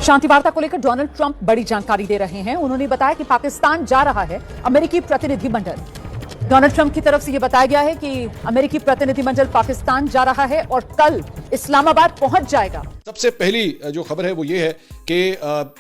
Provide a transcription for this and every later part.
शांति वार्ता को लेकर डोनाल्ड ट्रंप बड़ी जानकारी दे रहे हैं। उन्होंने बताया कि पाकिस्तान जा रहा है अमेरिकी प्रतिनिधिमंडल। डोनाल्ड ट्रंप की तरफ से यह बताया गया है कि अमेरिकी प्रतिनिधिमंडल पाकिस्तान जा रहा है और कल इस्लामाबाद पहुंच जाएगा। सबसे पहली जो खबर है वो ये है कि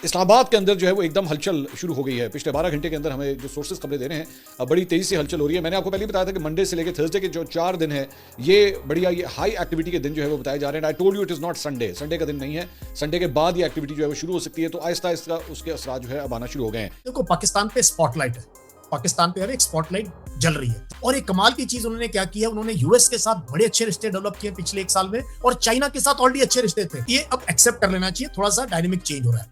इस्लामाबाद के अंदर जो है वो एकदम हलचल शुरू हो गई है। पिछले 12 घंटे के अंदर हमें जो सोर्सेज खबरें दे रहे हैं बड़ी तेजी से हलचल हो रही है। मैंने आपको पहले बताया था कि मंडे से लेकर थर्सडे के जो 4 दिन है ये बढ़िया ये हाई एक्टिविटी के दिन जो है वो बताए जा रहे हैं। I told you it is not Sunday, Sunday का दिन नहीं है। संडे के बाद ये एक्टिविटी जो है वो शुरू हो सकती है। तो आहिस्ता आहिस्ता उसके असरात जो है अब आना शुरू हो गए हैं। देखो, पाकिस्तान पे स्पॉटलाइट है, पाकिस्तान पे अब एक स्पॉटलाइट जल रही है। और एक कमाल की चीज उन्होंने क्या किया, उन्होंने यूएस के साथ बड़े अच्छे रिश्ते डेवलप किए पिछले 1 साल में, और चाइना के साथ ऑलरेडी अच्छे रिश्ते थे। ये अब एक्सेप्ट कर लेना चाहिए, थोड़ा सा डायनेमिक चेंज हो रहा है।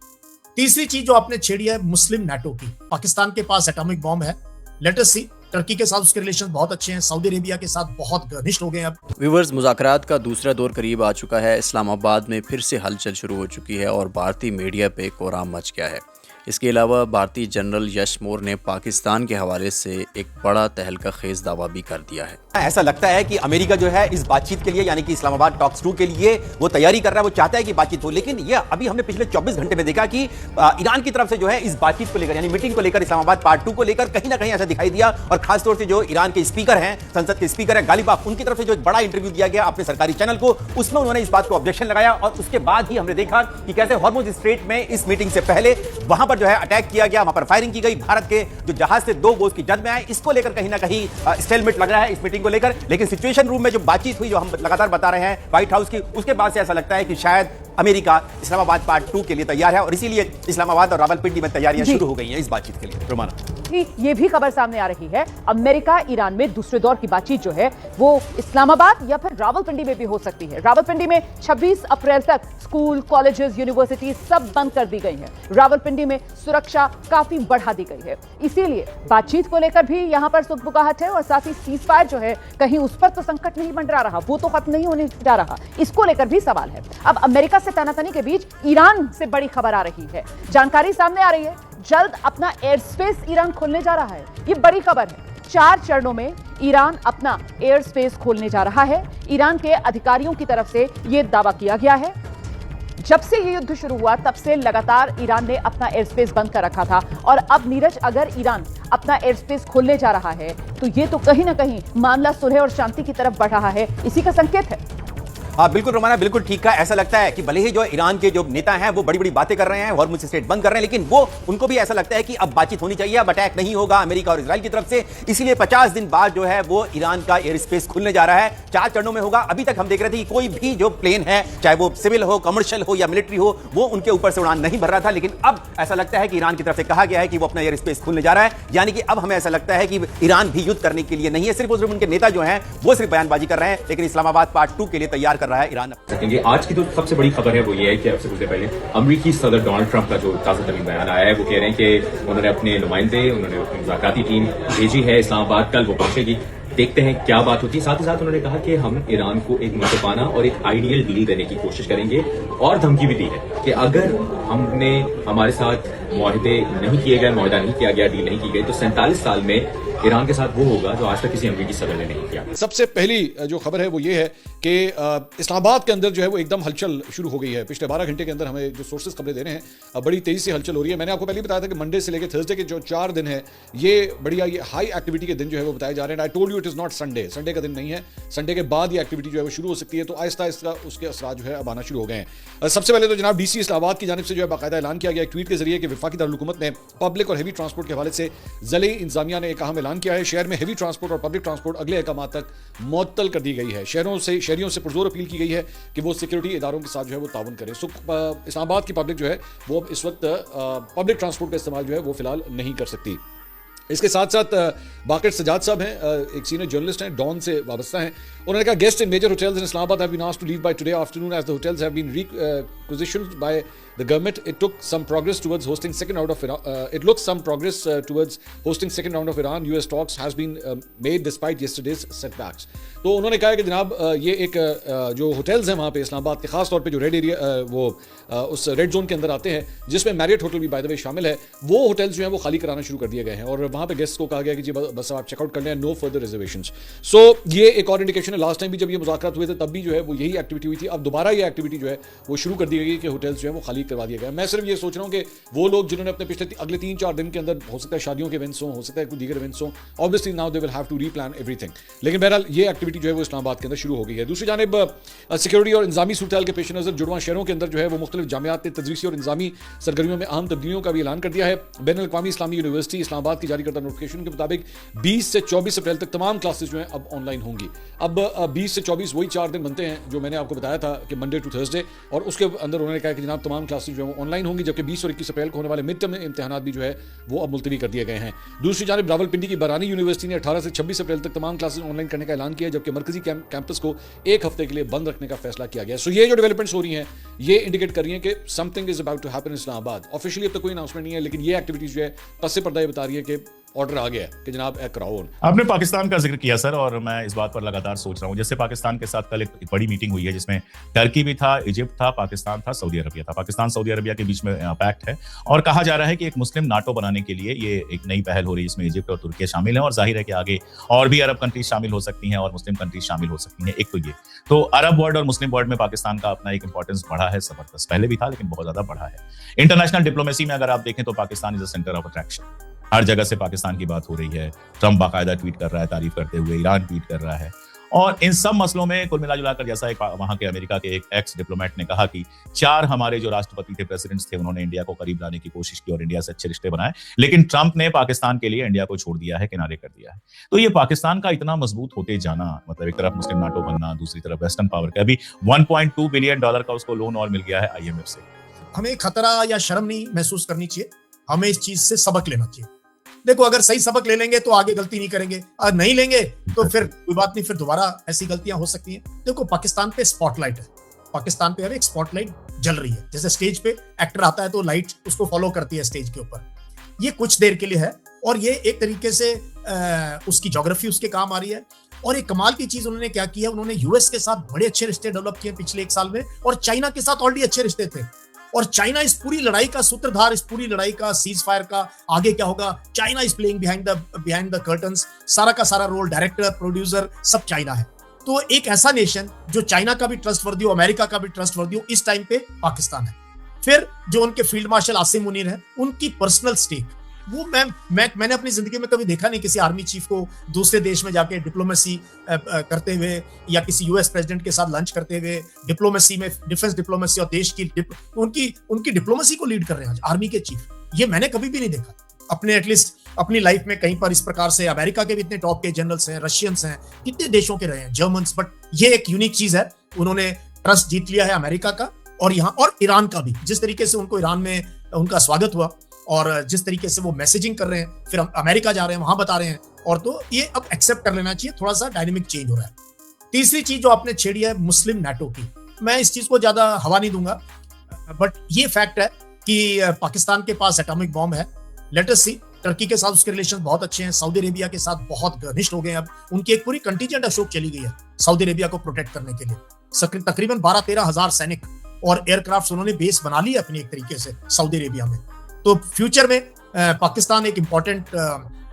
तीसरी चीज जो आपने छेड़ी है मुस्लिम नाटो की। पाकिस्तान के पास एटॉमिक बॉम्ब है, लेट अस सी। टर्की के साथ उसके रिलेशन बहुत अच्छे हैं, सऊदी अरेबिया के साथ बहुत घनिष्ठ हो गए हैं अब। व्यूअर्स, मुज़ाकरात का दूसरा दौर करीब आ चुका है। इस्लामाबाद में फिर से हलचल शुरू हो चुकी है और भारतीय मीडिया पे कोहराम मच गया है। इसके अलावा भारतीय जनरल यश मोर ने पाकिस्तान के हवाले से एक बड़ा तहलका खेज दावा भी कर दिया है। ऐसा लगता है कि अमेरिका जो है इस बातचीत के लिए, यानी कि इस्लामाबाद टॉक्स 2 के लिए वो तैयारी कर रहा है, वो चाहता है कि बातचीत हो। लेकिन ये अभी हमने पिछले 24 घंटे में देखा कि ईरान की तरफ से जो है इस बातचीत को लेकर, यानी मीटिंग को लेकर, इस्लामाबाद पार्ट 2 को लेकर कहीं ना कहीं ऐसा दिखाई दिया। और खासतौर से जो ईरान के स्पीकर हैं, संसद के स्पीकर हैं गालिबाफ, उनकी तरफ से जो एक बड़ा इंटरव्यू दिया गया अपने सरकारी चैनल को, उसमें उन्होंने इस बात को ऑब्जेक्शन लगाया। और उसके बाद ही हमने देखा कि कैसे हॉर्मुज स्ट्रेट में इस मीटिंग से पहले वहां पर जो है अटैक किया, वहां पर फायरिंग की गई। भारत के जो जहाज से 2 गोश्त की जद में आए, इसको लेकर कहीं ना कहीं स्टेलमेट लग रहा है इस मीटिंग को लेकर। लेकिन सिचुएशन रूम में जो बातचीत हुई, जो हम लगातार बता रहे हैं व्हाइट हाउस की, उसके बाद से ऐसा लगता है कि शायद अमेरिका इस्लामाबाद पार्ट 2 के लिए तैयार है और इसीलिए इस्लामाबाद और रावलपिंडी में तैयारियां शुरू हो गई हैं इस बातचीत के लिए। रोमाना, ये भी खबर सामने आ रही है, अमेरिका ईरान में दूसरे दौर की बातचीत जो है वो इस्लामाबाद या फिर रावलपिंडी में भी हो सकती है। रावलपिंडी में 26 अप्रैल तक स्कूल, कॉलेजेस, यूनिवर्सिटी सब बंद कर दी गई हैं। रावलपिंडी में सुरक्षा काफी बढ़ा दी गई है। इसीलिए बातचीत को लेकर भी यहां पर सुगबुगाहट है और साथ ही सीजफायर जो है कहीं उस पर तो संकट नहीं मंडरा रहा, वो तो खत्म नहीं होने जा रहा, इसको लेकर भी सवाल है। अब अमेरिका से तनातनी के बीच ईरान से बड़ी खबर आ रही है। जानकारी सामने आ रही है, जल्द अपना एयर स्पेस ईरान खोलने जा रहा है। ये बड़ी खबर है। 4 चरणों में ईरान अपना एयर स्पेस खोलने जा रहा है। ईरान के अधिकारियों की तरफ से यह दावा किया गया है। जब से ये युद्ध शुरू हुआ तब से लगातार ईरान ने अपना एयर स्पेस बंद कर रखा था और अब नीरज, अगर ईरान अपना एयर स्पेस खोलने जा रहा है तो ये तो कहीं ना कहीं मामला सुलह और शांति की तरफ बढ़ रहा है, इसी का संकेत है। हाँ बिल्कुल रोमाना, बिल्कुल ठीक कहा। ऐसा लगता है कि भले ही जो ईरान के जो नेता हैं वो बड़ी बड़ी बातें कर रहे हैं, हॉर्मुज स्ट्रेट बंद कर रहे हैं, लेकिन वो उनको भी ऐसा लगता है कि अब बातचीत होनी चाहिए, अब अटैक नहीं होगा अमेरिका और इजराइल की तरफ से। इसलिए 50 दिन बाद जो है वो ईरान का एयर स्पेस खुलने जा रहा है। 4 चरणों में होगा। अभी तक हम देख रहे थे कि कोई भी जो प्लेन है, चाहे वो सिविल हो, कमर्शियल हो या मिलिट्री हो, वो उनके ऊपर से उड़ान नहीं भर रहा था। लेकिन अब ऐसा लगता है कि ईरान की तरफ से कहा गया है कि वो अपना एयर स्पेस खुलने जा रहा है। यानी कि अब हमें ऐसा लगता है कि ईरान भी युद्ध करने के लिए नहीं है, सिर्फ और सिर्फ उनके नेता जो हैं वो सिर्फ बयानबाजी कर रहे हैं, लेकिन इस्लामाबाद पार्ट 2 के लिए तैयार कर रहा है ईरान। आज की तो सबसे बड़ी खबर है वो ये है कि सबसे कुछ पहले अमेरिकी सदर डोनाल्ड ट्रंप का जो ताजा तरीन बयान आया है, वो कह रहे हैं कि उन्होंने अपने नुमाइंदे, उन्होंने अपनी मुज़ाकराती टीम भेजी है इस्लामाबाद, कल वो पहुंचेगी। देखते हैं क्या बात होती है। साथ ही साथ उन्होंने कहा कि हम ईरान को एक मुतबाना और एक आइडियल डील देने की कोशिश करेंगे और धमकी भी दी है कि अगर हमारे साथ मुआहदे नहीं किए गए, मुआहदा नहीं किया गया, डील नहीं की गई, तो 47 साल में ईरान के साथ वो होगा जो आज तक किसी अमेरिकी सदर ने नहीं किया। सबसे पहली जो खबर है वो ये है कि इस्लामाबाद के अंदर जो है वो एकदम हलचल शुरू हो गई है। पिछले 12 घंटे के अंदर हमें जो सोर्सेज खबरें दे रहे हैं बड़ी तेजी से हलचल हो रही है। मैंने आपको पहले बताया था कि मंडे से लेकर थर्सडे के जो 4 दिन है ये बढ़िया ये हाई एक्टिविटी के दिन जो है वो बताए जा रहे हैं। I told you it is not Sunday, Sunday का दिन नहीं है। संडे के बाद ये एक्टिविटी जो है वो शुरू हो सकती है। तो आहिस्ता आहिस्ता उसके असरात जो है अब आना शुरू हो गए हैं। सबसे पहले तो जनाब डीसी इस्लामाबाद की जानिब से जो है बाकायदा ऐलान किया गया एक ट्वीट के जरिए कि वफाकी दारुल-हुकूमत ने पब्लिक और हेवी ट्रांसपोर्ट के हवाले से ज़िले इंतजामिया ने एक अहम ऐलान किया है। शहर में हेवी ट्रांसपोर्ट और पब्लिक ट्रांसपोर्ट अगले अहकाम तक मुअत्तल कर दी गई है। शहरियों से पुरजोर अपील की गई है कि वो सिक्योरिटी इदारों के साथ जो है वो ताउन करें। इस्लामाबाद की पब्लिक जो है वो इस वक्त पब्लिक ट्रांसपोर्ट का इस्तेमाल जो है वो फिलहाल नहीं कर सकती। इसके साथ साथ बाकर सजाद साहब हैं, एक सीनियर जर्नलिस्ट हैं, डॉन से वाबस्ता हैं। उन्होंने कहा guest in major hotels in Islamabad have been asked to leave by today afternoon as the hotels have been requisitioned by the government. It took some progress towards hosting second round of Iran. It looks some progress towards hosting second round of Iran US talks has been made despite yesterday's setbacks. तो उन्होंने कहा कि जनाब ये एक जो hotels हैं वहाँ पे इस्लामाबाद के खास तौर पे जो रेड एरिया वो उस रेड जोन के अंदर आते हैं, जिसमें मैरियट होटल भी बाय द वे शामिल है, वो होटल्स जो हैं वो खाली कराना शुरू कर दिए गए हैं और वहाँ पे गेस्ट को कहा गया कि जी बस आप चेकआउट कर लें, नो फर्दर रिजर्वेशंस। सो ये एक और इंडिकेशन है। लास्ट टाइम भी जब ये मुज़ाकरात हुए थे तब भी जो है वो यही एक्टिविटी हुई थी। अब दोबारा ये एक्टिविटी जो है वो शुरू कर दी गई कि होटल्स जो है वो खाली लीक करवा दिया गया। मैं सिर्फ ये सोच रहा हूँ कि वो लोग जिन्होंने अपने पिछले अगले 3-4 दिन के अंदर, हो सकता है शादियों के इवेंट्स हो सकता है कुछ दीगर इवेंट्स हो, obviously now they will have to replan everything. लेकिन बहरहाल ये एक्टिविटी जो है वो इस्लामाबाद के अंदर शुरू हो गई है। दूसरी जानिब सिक्योरिटी और इंतजामी सूरत के पेश नज़र जुड़वा शहरों के अंदर जो है वो मुख्तलिफ जामियात ने तदरीसी और इंतजामी सरगर्मियों में अहम तब्दीलियों का भी ऐलान कर दिया है। बैनुल अक़वामी इस्लामी यूनिवर्सिटी इस्लामाबाद की जारी करदा नोटिफिकेशन के मुताबिक 20 से 24 अप्रैल तक तमाम क्लासेस जो हैं अब ऑनलाइन होंगी। अब 20 से 24 वही 4 दिन बनते हैं जो मैंने आपको बताया था कि मंडे टू थर्सडे, और उसके अंदर उन्होंने कहा कि जनाब तमाम क्लासेस जो है वो ऑनलाइन होंगी, जबकि 20 और 21 अप्रैल को होने वाले मिड टर्म इम्तिहानात भी जो है वो अब मुलतवी कर दिए गए हैं। दूसरी जानिब रावलपिंडी की बरानी यूनिवर्सिटी ने 18 से 26 अप्रैल तक तमाम क्लासेस ऑनलाइन करने का ऐलान किया, जबकि मरकजी कैंपस को एक हफ्ते के लिए बंद रखने का फैसला किया गया। सो ये जो डेवलपमेंट्स हो रही हैं ये इंडिकेट कर रही हैं कि something is about to happen in Islamabad. Officially अब तक कोई अनाउंसमेंट नहीं है, लेकिन ये एक्टिविटीज जो है पस से पर्दा ये बता रही है कि ऑर्डर आ गया है कि जनाब कराओ। आपने पाकिस्तान का जिक्र किया सर, और मैं इस बात पर लगातार सोच रहा हूँ। जैसे पाकिस्तान के साथ कल एक बड़ी मीटिंग हुई है जिसमें टर्की भी था, इजिप्ट था, पाकिस्तान था, सऊदी अरबिया था। पाकिस्तान सऊदी अरबिया के बीच में पैक्ट है और कहा जा रहा है कि एक मुस्लिम नाटो बनाने के लिए ये एक नई पहल हो रही है जिसमें इजिप्ट और तुर्की शामिल हैं, और जाहिर है कि आगे और भी अरब कंट्रीज शामिल हो सकती हैं और मुस्लिम कंट्रीज शामिल हो सकती हैं। एक तो ये तो अरब वर्ल्ड और मुस्लिम वर्ल्ड में पाकिस्तान का अपना एक इंपॉर्टेंस बढ़ा है, जबरदस्त, पहले भी था लेकिन बहुत ज्यादा बढ़ा है। इंटरनेशनल डिप्लोमेसी में अगर आप देखें तो Pakistan is a centre of attraction. हर जगह से पाकिस्तान की बात हो रही है। ट्रंप बाकायदा ट्वीट कर रहा है तारीफ करते हुए, ईरान ट्वीट कर रहा है, और इन सब मसलों में कुल मिला जुलाकर जैसा एक वहां के अमेरिका के एक एक्स डिप्लोमेट ने कहा कि 4 हमारे जो राष्ट्रपति थे, प्रेसिडेंट्स थे, उन्होंने इंडिया को करीब लाने की कोशिश की और इंडिया से अच्छे रिश्ते बनाए, लेकिन ट्रंप ने पाकिस्तान के लिए इंडिया को छोड़ दिया है, किनारे कर दिया है। तो ये पाकिस्तान का इतना मजबूत होते जाना, मतलब एक तरफ मुस्लिम नाटो बनना, दूसरी तरफ वेस्टर्न पावर का, अभी $1.2 बिलियन का उसको लोन और मिल गया है IMF से। हमें खतरा या शर्म नहीं महसूस करनी चाहिए, हमें इस चीज से सबक लेना चाहिए। देखो, अगर सही सबक ले लेंगे तो आगे गलती नहीं करेंगे, और नहीं लेंगे तो फिर कोई बात नहीं, फिर दोबारा ऐसी गलतियां हो सकती हैं। देखो, पाकिस्तान पे स्पॉटलाइट है, पाकिस्तान पे अब एक स्पॉटलाइट जल रही है। जैसे स्टेज पे एक्टर आता है तो लाइट उसको फॉलो करती है स्टेज के ऊपर। ये कुछ देर के लिए है और ये एक तरीके से उसकी ज्योग्राफी उसके काम आ रही है। और एक कमाल की चीज उन्होंने क्या किया, उन्होंने यूएस के साथ बड़े अच्छे रिश्ते डेवलप किए पिछले 1 साल में, और चाइना के साथ ऑलरेडी अच्छे रिश्ते थे। और चाइना इस पूरी लड़ाई का सूत्रधार, इस पूरी लड़ाई का सीज फायर का आगे क्या होगा, China is playing behind the curtains. सारा का सारा रोल, डायरेक्टर, प्रोड्यूसर, सब चाइना है। तो एक ऐसा नेशन जो चाइना का भी ट्रस्टवर्दी हो, अमेरिका का भी ट्रस्टवर्दी हो, इस टाइम पे पाकिस्तान है। फिर जो उनके फील्ड मार्शल आसिम मुनीर है, उनकी पर्सनल स्टेक, वो मैंने अपनी जिंदगी में कभी देखा नहीं किसी आर्मी चीफ को दूसरे देश में जाके डिप्लोमेसी करते हुए या किसी यूएस प्रेसिडेंट के साथ लंच करते हुए डिप्लोमेसी में, डिफेंस डिप्लोमेसी और देश की उनकी डिप्लोमेसी को लीड कर रहे हैं आज आर्मी के चीफ। ये मैंने कभी भी नहीं देखा अपने एटलीस्ट अपनी लाइफ में कहीं पर इस प्रकार से। अमेरिका के भी इतने टॉप के जनरल्स हैं, रशियंस हैं, कितने देशों के रहे हैं, जर्मन्स, बट ये एक यूनिक चीज है। उन्होंने ट्रस्ट जीत लिया है अमेरिका का और यहाँ और ईरान का भी। जिस तरीके से उनको ईरान में उनका स्वागत हुआ और जिस तरीके से वो मैसेजिंग कर रहे हैं, फिर हम अमेरिका जा रहे हैं, वहां बता रहे हैं, और तो ये अब एक्सेप्ट कर लेना चाहिए। थोड़ा सा डायनेमिक चेंज हो रहा है। तीसरी चीज जो आपने छेड़ी है मुस्लिम नाटो की, मैं इस चीज को ज्यादा हवा नहीं दूंगा, बट ये फैक्ट है कि पाकिस्तान के पास एटॉमिक बॉम्ब है। लेट अस सी, टर्की के साथ उसके रिलेशन बहुत अच्छे हैं, सऊदी अरेबिया के साथ बहुत घनिष्ठ हो गए हैं। अब उनकी एक पूरी कंटीजेंट अशोक चली गई है सऊदी अरेबिया को प्रोटेक्ट करने के लिए। तकरीबन 12-13 हजार सैनिक और एयरक्राफ्ट उन्होंने बेस बना ली अपनी एक तरीके से सऊदी अरेबिया में। तो फ्यूचर में पाकिस्तान एक इंपॉर्टेंट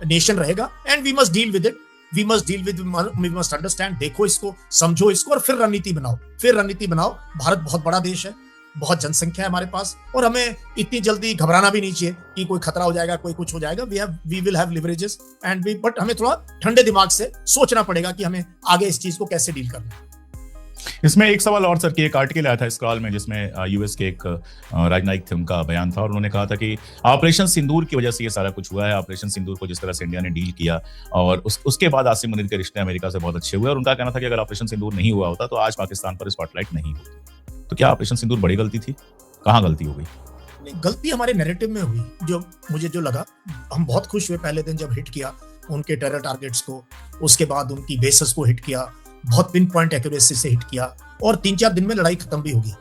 नेशन रहेगा and we must deal with it, we must understand. देखो इसको, समझो इसको और फिर रणनीति बनाओ। भारत बहुत बड़ा देश है, बहुत जनसंख्या है हमारे पास, और हमें इतनी जल्दी घबराना भी नहीं चाहिए कि कोई खतरा हो जाएगा, कोई कुछ हो जाएगा। We will have leverages and but हमें थोड़ा ठंडे दिमाग से सोचना पड़ेगा कि हमें आगे इस चीज को कैसे डील करना है। इसमें एक सवाल और सर की, एक आर्टिकल आया था स्क्रॉल में जिसमें यूएस के एक राजनयिक थे, उनका बयान था और उन्होंने कहा था कि ऑपरेशन सिंदूर की वजह से ये सारा कुछ हुआ है। ऑपरेशन सिंदूर को जिस तरह से इंडिया ने डील किया और उसके बाद आसिम मुनीर के रिश्ते अमेरिका से बहुत अच्छे हुए, और उनका कहना था कि अगर ऑपरेशन सिंदूर नहीं हुआ होता तो आज पाकिस्तान पर स्पॉटलाइट नहीं होती। तो क्या ऑपरेशन सिंदूर बड़ी गलती थी? कहाँ गलती हो गई? गलती हमारे नैरेटिव में हुई। जो मुझे जो लगा, हम बहुत खुश हुए पहले दिन जब हिट किया उनके टेरर टारगेट्स को, उसके बाद उनकी बेसेस को हिट किया, बहुत पिन पॉइंट एक्यूरेसी से हिट किया, और 3-4 दिन में लड़ाई खत्म भी होगी।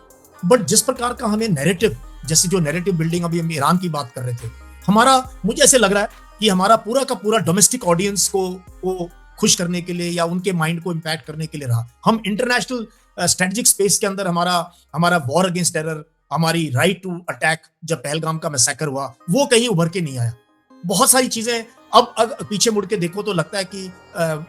बट जिस प्रकार का हमें नैरेटिव, जैसे जो नैरेटिव बिल्डिंग अभी हम ईरान की बात कर रहे थे, हमारा, मुझे ऐसे लग रहा है कि हमारा पूरा का पूरा डोमेस्टिक ऑडियंस को खुश करने के लिए या उनके माइंड को इम्पैक्ट करने के लिए रहा। हम इंटरनेशनल स्ट्रेटेजिक स्पेस के अंदर हमारा वॉर अगेंस्ट टेरर, हमारी राइट टू अटैक, जब पहलगाम का मैसेकर हुआ, वो कहीं उभर के नहीं आया। बहुत सारी चीजें अब पीछे मुड़ के देखो तो लगता है कि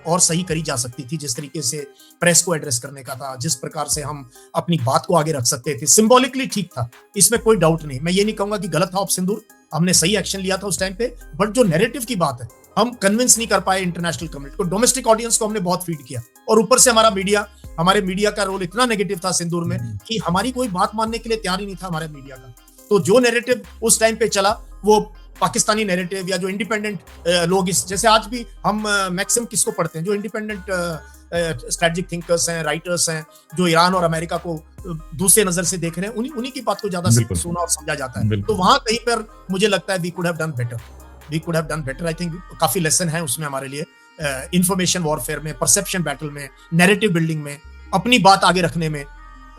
और सही करी जा सकती थी, जिस तरीके से प्रेस को एड्रेस करने का था, जिस प्रकार से हम अपनी बात को आगे रख सकते थे, सिंबॉलिकली ठीक था, इसमें कोई डाउट नहीं। मैं ये नहीं कहूंगा कि गलत था ऑफ सिंदूर, हमने सही एक्शन लिया था उस टाइम पे, बट जो नैरेटिव की बात है हम कन्विंस नहीं कर पाए इंटरनेशनल कम्युनिटी को, डोमेस्टिक ऑडियंस को हमने बहुत फीड किया, और ऊपर से हमारे मीडिया का रोल इतना नेगेटिव था सिंदूर में कि हमारी कोई बात मानने के लिए तैयार ही नहीं था हमारे मीडिया का। तो जो नैरेटिव उस टाइम पे चला वो पाकिस्तानी नैरेटिव, या जो इंडिपेंडेंट लोग, इस जैसे आज भी हम मैक्सिमम किसको पढ़ते हैं, जो इंडिपेंडेंट स्ट्रेटेजिक थिंकर्स हैं, राइटर्स हैं, जो ईरान और अमेरिका को दूसरे नजर से देख रहे हैं, उन्हीं की बात को ज्यादा सुना और समझा जाता है। तो वहां कहीं पर मुझे लगता है we could have done better. I think काफी लेसन है उसमें हमारे लिए, इंफॉर्मेशन वॉरफेयर में, परसेप्शन बैटल में, नैरेटिव बिल्डिंग में, अपनी बात आगे रखने में,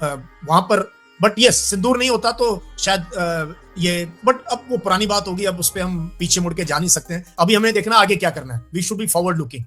वहां पर। बट यस, सिंदूर नहीं होता तो शायद ये, बट अब वो पुरानी बात होगी, अब उस पर हम पीछे मुड़ के जा नहीं सकते हैं। अभी हमें देखना आगे क्या करना है। We should be forward looking.